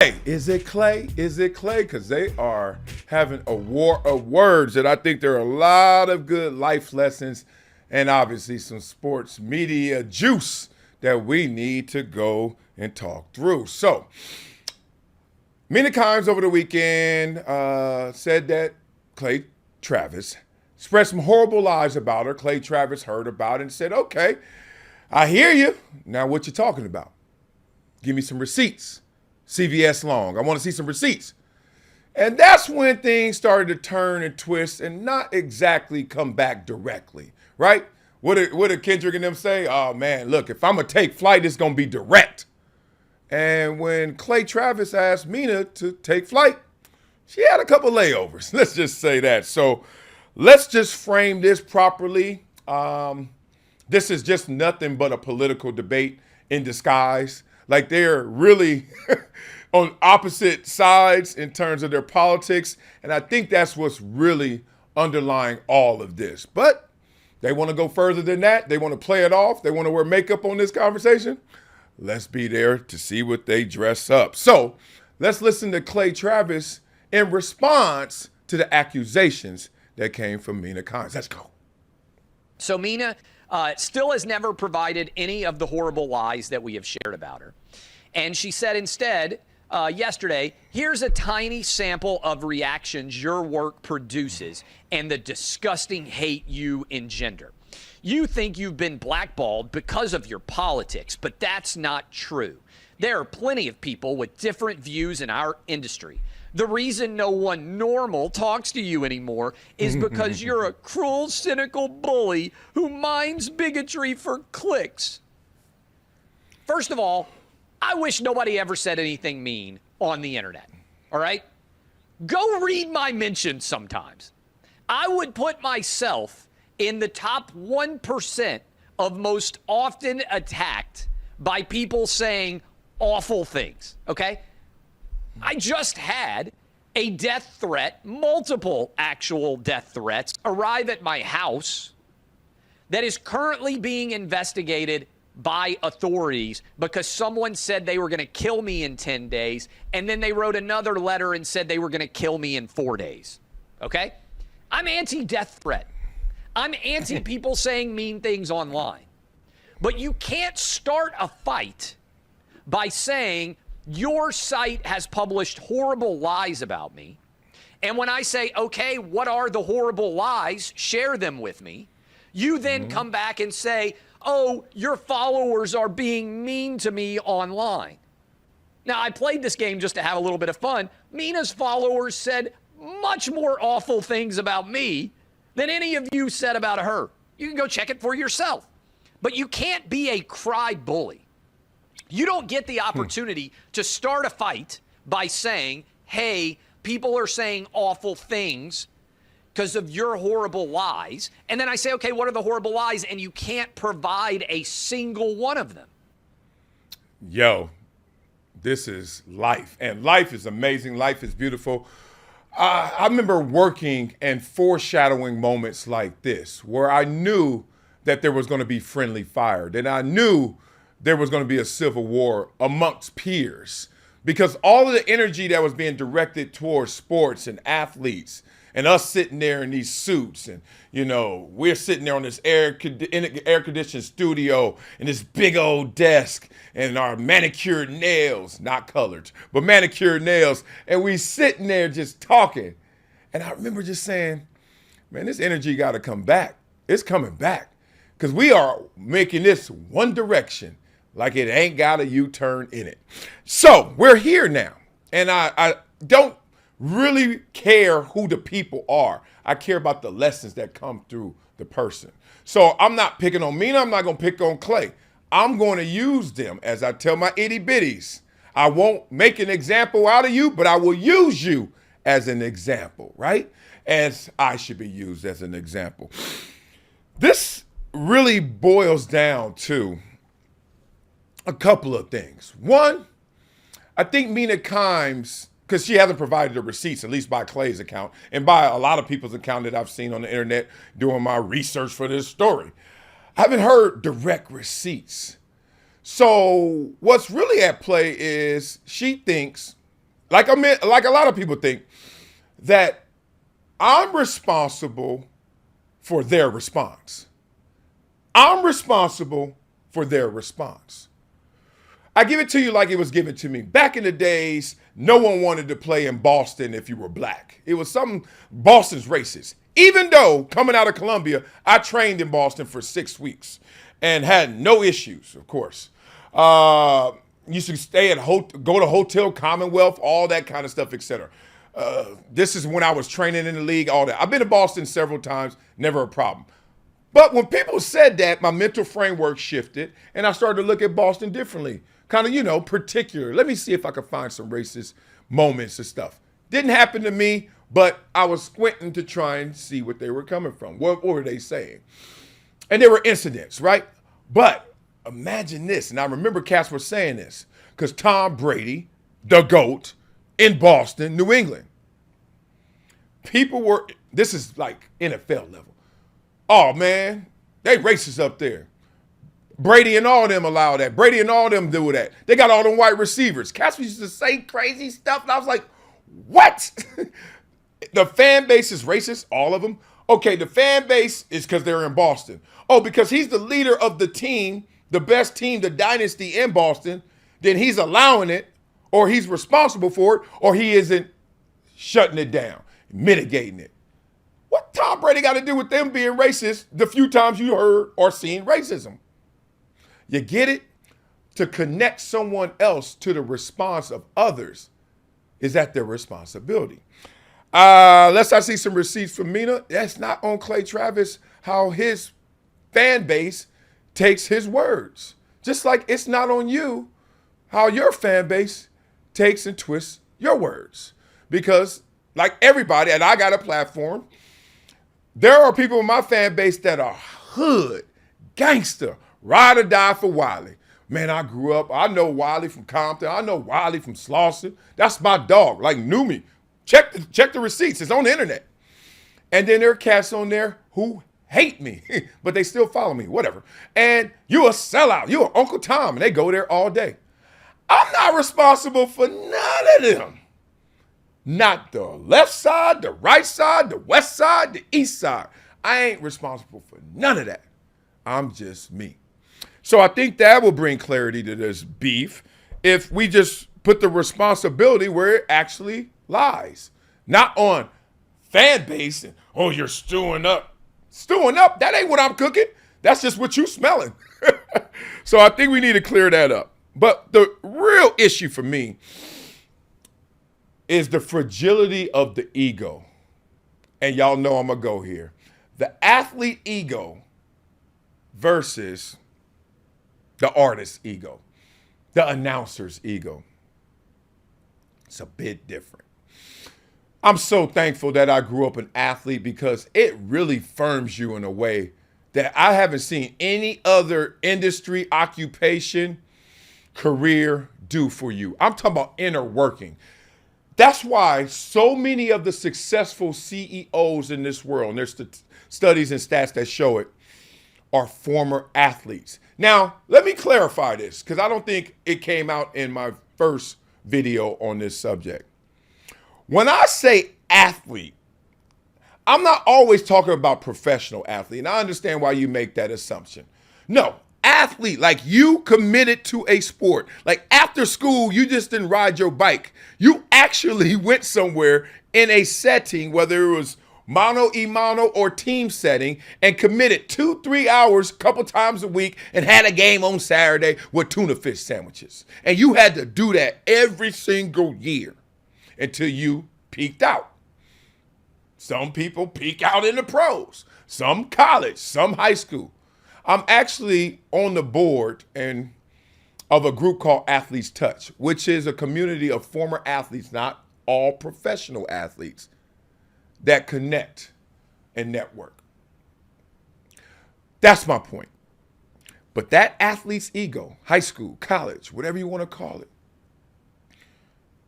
Hey, is it Clay? Is it Clay? Because they are having a war of words that I think there are a lot of good life lessons and obviously some sports media juice that we need to go and talk through. So, Mina Kimes over the weekend said that Clay Travis spread some horrible lies about her. Clay Travis heard about it and said, okay, I hear you. Now what you talking about? Give me some receipts. CVS long. I want to see some receipts. And that's when things started to turn and twist and not exactly come back directly, right? What did Kendrick and them say? Oh, man, look, if I'm going to take flight, it's going to be direct. And when Clay Travis asked Mina to take flight, she had a couple layovers. Let's just say that. So let's just frame this properly. This is just nothing but a political debate in disguise. Like they're really on opposite sides in terms of their politics. And I think that's what's really underlying all of this. But they want to go further than that. They want to play it off. They want to wear makeup on this conversation. Let's be there to see what they dress up. So let's listen to Clay Travis in response to the accusations that came from Mina Kimes. Let's go. So Mina still has never provided any of the horrible lies that we have shared about her. And she said instead yesterday, here's a tiny sample of reactions your work produces and the disgusting hate you engender. You think you've been blackballed because of your politics, but that's not true. There are plenty of people with different views in our industry. The reason no one normal talks to you anymore is because you're a cruel, cynical bully who mines bigotry for clicks. First of all, I wish nobody ever said anything mean on the internet, all right? Go read my mentions sometimes. I would put myself in the top 1% of most often attacked by people saying awful things, okay? I just had a death threat, multiple actual death threats, arrive at my house that is currently being investigated by authorities because someone said they were going to kill me in 10 days, and then they wrote another letter and said they were going to kill me in 4 days, okay? I'm anti-death threat. I'm anti-people saying mean things online. But you can't start a fight by saying your site has published horrible lies about me. And when I say, okay, what are the horrible lies? Share them with me. You then come back and say, oh, your followers are being mean to me online. Now, I played this game just to have a little bit of fun. Mina's followers said much more awful things about me than any of you said about her. You can go check it for yourself. But you can't be a cry bully. You don't get the opportunity to start a fight by saying, hey, people are saying awful things because of your horrible lies. And then I say, okay, what are the horrible lies? And you can't provide a single one of them. Yo, this is life. And life is amazing. Life is beautiful. I remember working and foreshadowing moments like this where I knew that there was going to be friendly fire, that I knew there was going to be a civil war amongst peers because all of the energy that was being directed towards sports and athletes and us sitting there in these suits and, you know, we're sitting there on this air-conditioned studio and this big old desk and our manicured nails, not colored, but manicured nails, and we sitting there just talking. And I remember just saying, man, this energy got to come back. It's coming back because we are making this one direction. Like it ain't got a U-turn in it. So we're here now. And I don't really care who the people are. I care about the lessons that come through the person. So I'm not picking on Mina. I'm not going to pick on Clay. I'm going to use them as I tell my itty bitties. I won't make an example out of you, but I will use you as an example, right? As I should be used as an example. This really boils down to a couple of things. One, I think Mina Kimes, because she hasn't provided the receipts, at least by Clay's account, and by a lot of people's account that I've seen on the internet doing my research for this story. I haven't heard direct receipts. So what's really at play is she thinks like a lot of people think, that I'm responsible for their response. I'm responsible for their response. I give it to you like it was given to me. Back in the days, no one wanted to play in Boston if you were black. It was Boston's racist. Even though coming out of Columbia, I trained in Boston for 6 weeks and had no issues, of course. Used to stay go to Hotel Commonwealth, all that kind of stuff, etc. This is when I was training in the league, all that. I've been to Boston several times, never a problem. But when people said that, my mental framework shifted, and I started to look at Boston differently. Kind of, particular. Let me see if I can find some racist moments and stuff. Didn't happen to me, but I was squinting to try and see what they were coming from. What were they saying? And there were incidents, right? But imagine this, and I remember Cass was saying this, because Tom Brady, the GOAT, in Boston, New England. This is like NFL level. Oh, man, they racist up there. Brady and all them allow that. Brady and all them do that. They got all them white receivers. Cass used to say crazy stuff, and I was like, what? The fan base is racist, all of them? Okay, the fan base is because they're in Boston. Oh, because he's the leader of the team, the best team, the dynasty in Boston, then he's allowing it, or he's responsible for it, or he isn't shutting it down, mitigating it. What Tom Brady got to do with them being racist the few times you heard or seen racism? You get it? To connect someone else to the response of others is at their responsibility. Let's I see some receipts from Mina. That's not on Clay Travis how his fan base takes his words. Just like it's not on you how your fan base takes and twists your words. Because like everybody, and I got a platform, there are people in my fan base that are hood, gangster, ride or die for Wiley. Man, I grew up, I know Wiley from Compton, I know Wiley from Slauson. That's my dog, like knew me. Check the receipts, it's on the internet. And then there are cats on there who hate me, but they still follow me, whatever. And you a sellout, you an Uncle Tom, and they go there all day. I'm not responsible for none of them. Not the left side, the right side, the west side, the east side. I ain't responsible for none of that. I'm just me. So I think that will bring clarity to this beef if we just put the responsibility where it actually lies. Not on fan base and, oh, you're stewing up. Stewing up? That ain't what I'm cooking. That's just what you smelling. So I think we need to clear that up. But the real issue for me is the fragility of the ego. And y'all know I'm going to go here. The athlete ego versus the artist's ego, the announcer's ego. It's a bit different. I'm so thankful that I grew up an athlete because it really firms you in a way that I haven't seen any other industry, occupation, career do for you. I'm talking about inner working. That's why so many of the successful CEOs in this world, and there's studies and stats that show it, are former athletes. Now, let me clarify this because I don't think it came out in my first video on this subject. When I say athlete, I'm not always talking about professional athlete, and I understand why you make that assumption. No, athlete, like you committed to a sport. Like after school, you just didn't ride your bike. You actually went somewhere in a setting, whether it was mano a mano or team setting, and committed 2-3 hours a couple times a week and had a game on Saturday with tuna fish sandwiches. And you had to do that every single year until you peaked out. Some people peak out in the pros, some college, some high school. I'm actually on the board of a group called Athletes Touch, which is a community of former athletes, not all professional athletes, that connect and network. That's my point. But that athlete's ego, high school, college, whatever you want to call it,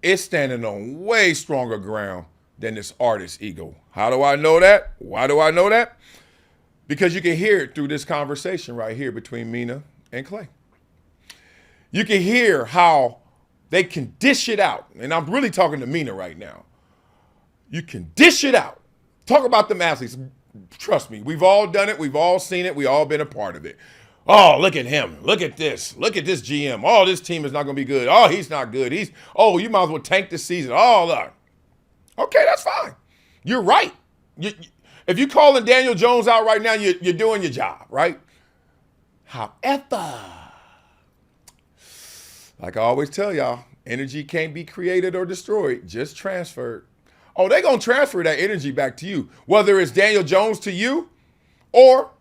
it's standing on way stronger ground than this artist's ego. How do I know that? Why do I know that? Because you can hear it through this conversation right here between Mina and Clay. You can hear how They can dish it out. And I'm really talking to Mina right now. You can dish it out. Talk about them athletes. Trust me, we've all done it. We've all seen it. We've all been a part of it. Oh, look at him. Look at this. Look at this GM. Oh, this team is not going to be good. Oh, he's not good. You might as well tank the season. Oh, look. Okay, that's fine. You're right. If you're calling Daniel Jones out right now, you're doing your job, right? However, like I always tell y'all, energy can't be created or destroyed, just transferred. Oh, they're going to transfer that energy back to you, whether it's Daniel Jones to you or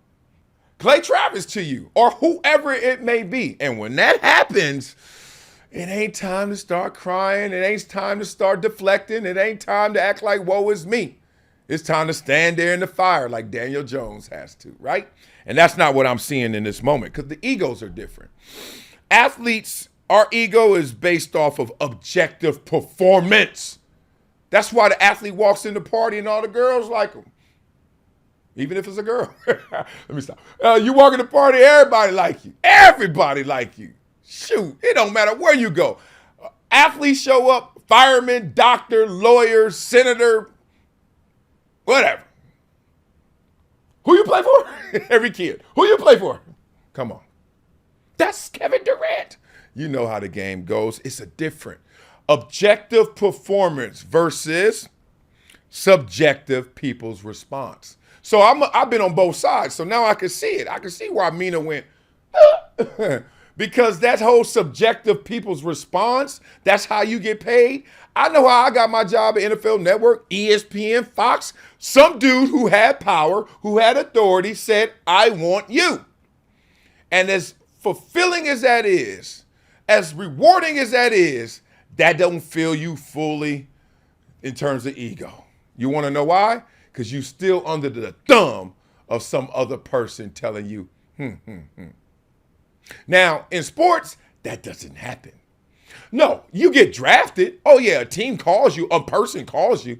Clay Travis to you or whoever it may be. And when that happens, it ain't time to start crying. It ain't time to start deflecting. It ain't time to act like woe is me. It's time to stand there in the fire like Daniel Jones has to, right? And that's not what I'm seeing in this moment because the egos are different. Athletes, our ego is based off of objective performance. That's why the athlete walks in the party and all the girls like him. Even if it's a girl. Let me stop. You walk in the party, everybody like you. Everybody like you. Shoot, it don't matter where you go. Athletes show up, fireman, doctor, lawyer, senator, whatever. Who you play for? Every kid. Who you play for? Come on. That's Kevin Durant. You know how the game goes. It's a different objective performance versus subjective people's response. So I've been on both sides. So now I can see it. I can see why Mina went, because that whole subjective people's response, that's how you get paid. I know how I got my job at NFL Network, ESPN, Fox. Some dude who had power, who had authority said, I want you. And as fulfilling as that is, as rewarding as that is, that don't fill you fully in terms of ego. You want to know why? Because you still under the thumb of some other person telling you, Now, in sports, that doesn't happen. No, you get drafted. Oh, yeah, a team calls you, a person calls you.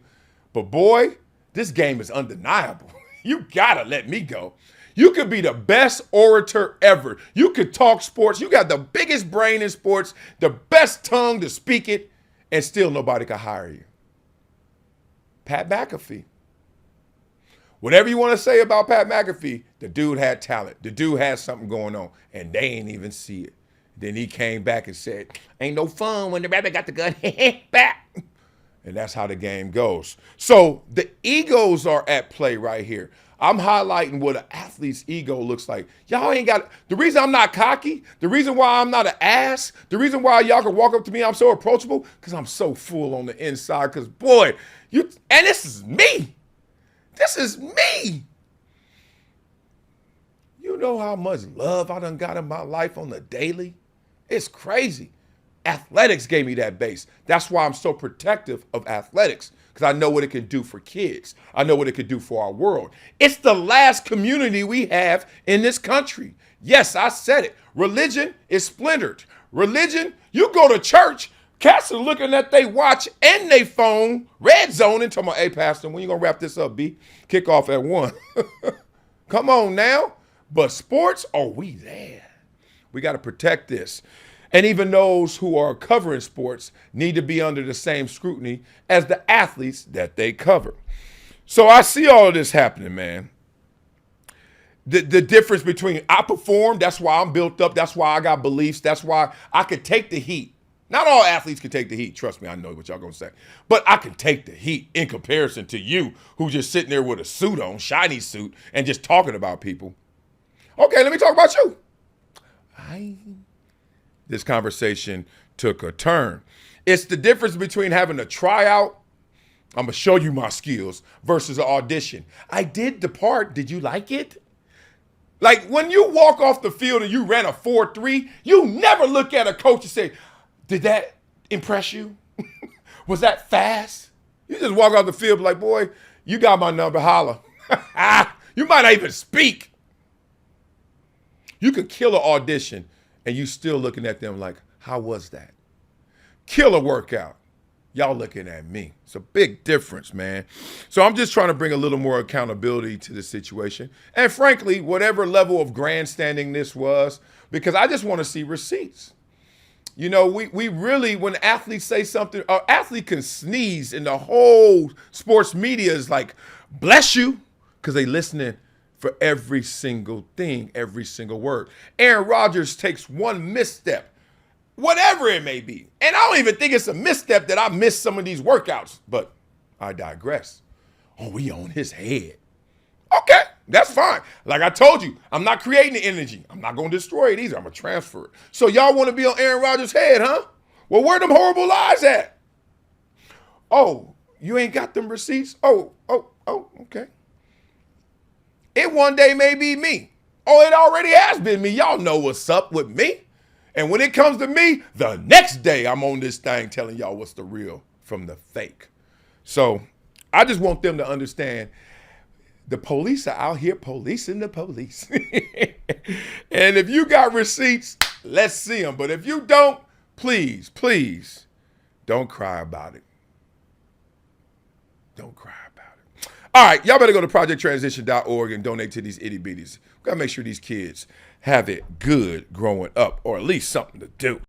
But boy, this game is undeniable. You got to let me go. You could be the best orator ever. You could talk sports. You got the biggest brain in sports, the best tongue to speak it, and still nobody can hire you. Pat McAfee. Whatever you want to say about Pat McAfee, the dude had talent. The dude had something going on, and they ain't even see it. Then he came back and said, ain't no fun when the rabbit got the gun back. And that's how the game goes. So the egos are at play right here. I'm highlighting what an athlete's ego looks like. Y'all ain't got, the reason I'm not cocky, the reason why I'm not an ass, the reason why y'all can walk up to me, I'm so approachable, because I'm so full on the inside, because boy, and this is me. This is me. You know how much love I done got in my life on the daily? It's crazy. Athletics gave me that base. That's why I'm so protective of athletics, because I know what it can do for kids. I know what it could do for our world. It's the last community we have in this country. Yes, I said it. Religion is splintered. Religion, you go to church, cats are looking at they watch and they phone, red zone, and talking about, hey, Pastor, when you going to wrap this up, B? Kick off at 1. Come on now. But sports, oh, we there. We got to protect this. And even those who are covering sports need to be under the same scrutiny as the athletes that they cover. So I see all of this happening, man. The difference between I perform, that's why I'm built up, that's why I got beliefs, that's why I could take the heat. Not all athletes can take the heat. Trust me, I know what y'all gonna say. But I can take the heat in comparison to you who's just sitting there with a suit on, shiny suit, and just talking about people. Okay, let me talk about you. This conversation took a turn. It's the difference between having a tryout, I'm going to show you my skills, versus an audition. I did the part. Did you like it? Like when you walk off the field and you ran a 4.3, you never look at a coach and say, did that impress you? Was that fast? You just walk off the field like, boy, you got my number, holla. You might not even speak. You could kill an audition and you still looking at them like, how was that? Kill a workout. Y'all looking at me. It's a big difference, man. So I'm just trying to bring a little more accountability to the situation. And frankly, whatever level of grandstanding this was, because I just want to see receipts. You know, we really, when athletes say something, an athlete can sneeze and the whole sports media is like, bless you, because they listening for every single thing, every single word. Aaron Rodgers takes one misstep, whatever it may be. And I don't even think it's a misstep that I missed some of these workouts, but I digress. Oh, we on his head. Okay, that's fine. Like I told you, I'm not creating the energy. I'm not going to destroy it either. I'm going to transfer it. So y'all want to be on Aaron Rodgers' head, huh? Well, where them horrible lies at? Oh, you ain't got them receipts? Oh, okay. It one day may be me. Oh, it already has been me. Y'all know what's up with me. And when it comes to me, the next day I'm on this thing telling y'all what's the real from the fake. So I just want them to understand the police are out here policing the police. And if you got receipts, let's see them. But if you don't, please, don't cry about it. Don't cry about it. All right, y'all better go to projecttransition.org and donate to these itty bitties. We got to make sure these kids have it good growing up, or at least something to do.